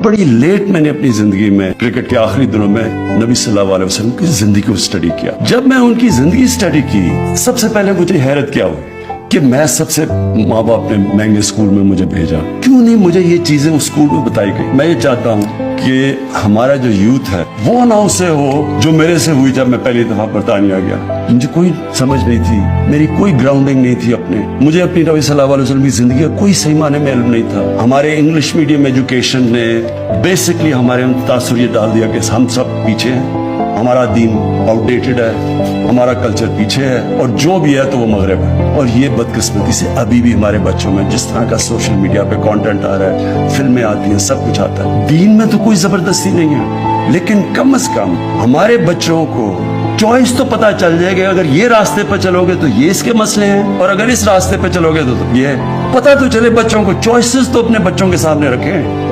बड़ी लेट मैंने अपनी जिंदगी में क्रिकेट के आखिरी दिनों में नबी सल्लल्लाहु अलैहि वसल्लम की जिंदगी को स्टडी किया। जब मैं उनकी जिंदगी स्टडी की, सबसे पहले मुझे हैरत क्या हुई कि मैं सबसे माँ बाप ने महंगे स्कूल में मुझे भेजा, क्यों नहीं मुझे ये चीजें उस स्कूल में बताई गई। मैं ये चाहता हूँ कि हमारा जो यूथ है वो ना उसे हो जो मेरे से हुई जब मैं पहली दफा बरतानिया गया। मुझे कोई समझ नहीं थी, मेरी कोई ग्राउंडिंग नहीं थी अपने, मुझे अपनी नबी सल्लल्लाहु अलैहि वसल्लम की जिंदगी का कोई सही माने में इल्म नहीं था। हमारे इंग्लिश मीडियम एजुकेशन ने बेसिकली हमारे तासुर ये डाल दिया कि हम सब पीछे हैं, हमारा दीन आउटडेटेड है, हमारा कल्चर पीछे है, और जो भी है तो वो मगरब है। और ये बदकिस्मती से अभी भी हमारे बच्चों में जिस तरह का सोशल मीडिया पे कंटेंट आ रहा है, फिल्में आती हैं, सब कुछ आता है। दीन में तो कोई जबरदस्ती नहीं है, लेकिन कम से कम हमारे बच्चों को चॉइस तो पता चल जाएगा। अगर ये रास्ते पर चलोगे तो ये इसके मसले हैं, और अगर इस रास्ते पर चलोगे तो ये पता तो चले। बच्चों को चॉइसेस तो अपने बच्चों के सामने रखें।